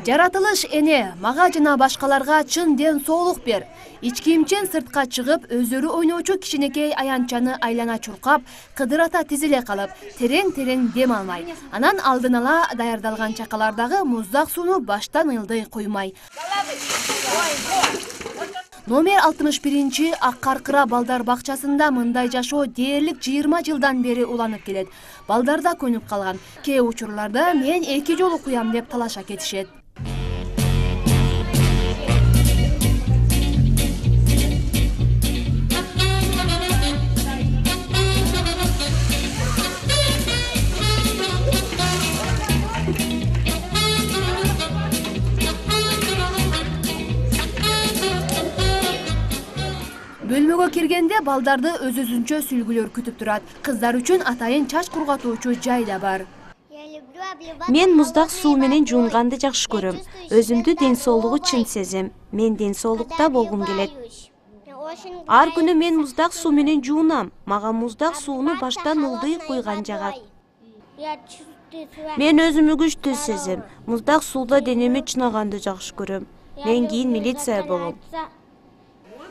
Жаратылыш эне, мага жана башкаларга чын ден соолук бер. Ичкимчен сыртка чыгып, өздөрү ойноочу кичинекей аянтчаны айлана чуркап, кыдырата тизиле калып, терең дем алмай. Анан алдын ала даярдалган чакалардагы муздак сууну баштан ылдый куймай. Номер 61 Аккаркыра балдар бакчасында мындай жашоо дээрлик 20 жылдан бери уланып келет. Балдар да көнүп калган. Кээ учурларда мен 2 жолу куям деп талаша кетишет. Бөлмөгө киргенде балдарды өз-өзүнчө сүлгүлөр күтүп турат. Кыздар үчүн атайын чач кургатуучу жай да бар. Мен муздак суу менен жуунганды жакшы көрөм. Өзүмдү ден соолугу чын сезем. Мен ден соолукта болгум келет. Ар күнү мен муздак суу менен жуунам. Мага муздак сууну баштан ылдый куйган жагат. Мен өзүмү күчтүү сезем. Муздак сууда денеми чынаганды жакшы көрөм. Мен кийин милиция болом.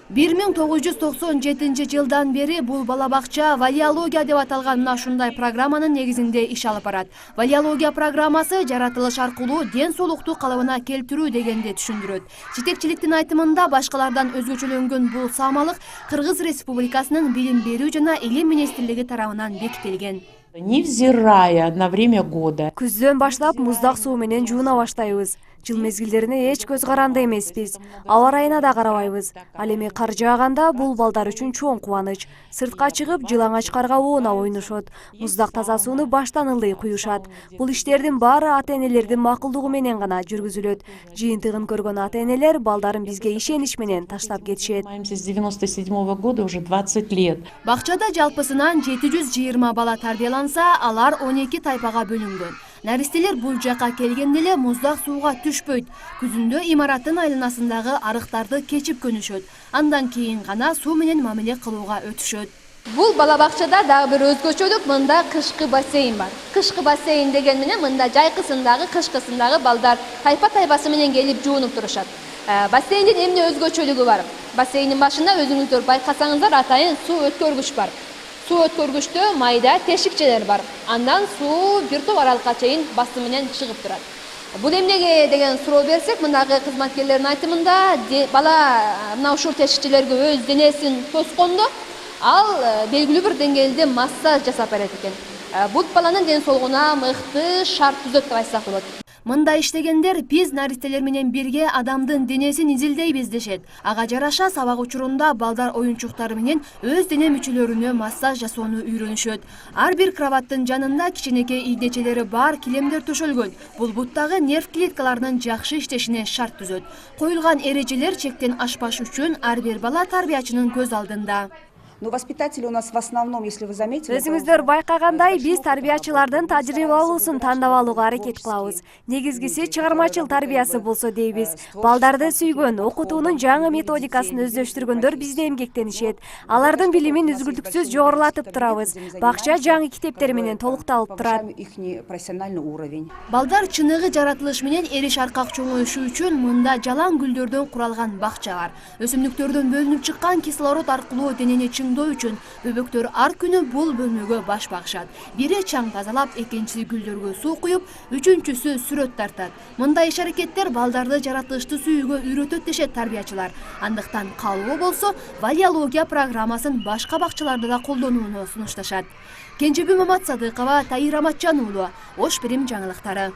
1997 жылдан бери бул бала бакча валиология деп аталган мына ушундай программанын негизинде иш алып барат. Валиология программасы жаратылыш аркылуу ден соолукту калыбына келтирүү дегенди түшүндүрөт. Жетекчиликтин айтымында башкалардан өзгөчөлөнгөн бул саамалык Кыргыз Республикасынын билим берүү жана илим министрлиги тарабынан бекитилген. Невзирая на время года. Күздөн баштап муздак суу менен жууна баштайбыз. Жыл мезгилдерине эч көз каранды эмеспиз. Аба ырайына да карабайбыз. Ал эми кар жааганда бул балдар үчүн чоң кубаныч. Сыртка чыгып, жылаңач карга оонап ойношот. Муздак таза сууну баштан ылдый куюшат. Бул иштердин баары ата-энелердин макулдугу менен гана жүргүзүлөт. Жыйынтыгын көргөн ата-энелер балдарын бизге ишенич менен таштап кетишет. С 97 года уже 20 лет. Бакчада жалпысынан 720 бала тарбияланса, алар 12 тайпага бөлүнгөн. Наристелер бул жака келгенде эле муздак сууга түшпөйт. Күзүндө имараттын айланасындагы арыктарды кечип көнүшөт. Андан кийин гана суу менен мамиле кылууга өтүшөт. Бул бала бакчада дагы бир өзгөчөлүк, мында кышкы бассейн бар. Кышкы бассейн деген менен мында жайкысындагы, кышкысындагы балдар тайпасы менен келип жуунуп турушат. Бассейндин эмне өзгөчөлүгү бар? Бассейндин башында өзүңүздөр байкасаңыздар атайын суу өткөргүч бар. Суу өткөргүчтө майда тешикчелер бар. Андан суу бир топ аралыкка чейин басым менен чыгып турат. Бул эмнеге деген суроо берсек, мындагы кызматкерлердин айтымында, бала мына ушул тешикчелерге өз денесин тоскондо, ал белгилүү бир деңгээлде массаж жасап берет экен. Бул баланын ден соолугуна мыкты шарт түзөт деп айтсак болот. Мында иштегендер биз наристелер менен бирге адамдын денесин изилдейбиз дешет. Ага жараша сабак учурунда балдар оюнчуктары менен өз дене мүчөлөрүнө массаж жасоону үйрөнүшөт. Ар бир кроваттын жанында кичинекей ийдечелери бар килемдер төшөлгөн. Бул буттагы нерв клеткаларынын жакшы иштешине шарт түзөт. Коюлган эрежелер чектен ашпаш үчүн ар бир бала тарбиячынын көз алдында. Но воспитатели у нас в основном, если вы заметили... Өзүңүздөр байкагандай, биз тарбиячылардын тажрыйбалуусун тандап алууга аракет кылабыз. Негизгиси чыгармачыл тарбиясы болсо дейбиз. Балдарды сүйгөн, окутуунун жаңы методикасын өздөштүргөндөр бизде эмгектенишет. Алардын билимин үзгүлтүксүз жогорулатып турабыз. Бакча жаңы китептер менен толукталып турат. Балдар чыныгы жаратылыш менен эриш аркак чоңоюшу үчүн мында жалаң гүлдөрдөн куралган бакча бар. Өсүмдүктөрдөн бөлүнүп чыккан кислород аркылуу денени үчүн бөбөктөр ар күнү бул бөлмөгө баш багышат. Бири чаң тазалап, экинчиси гүлдөргө суу куюп, үчүнчүсү сүрөт тартат. Мындай иш аракеттер балдарды жаратылышты сүйүүгө үйрөтөт дешет тарбиячылар. Андыктан каалоо болсо, валиология программасын башка бакчаларда да колдонууну сунушташат. Кенжебүй Мамат Садыкова, Таир Аматжан уулу, Ош Бирим жаңылыктары.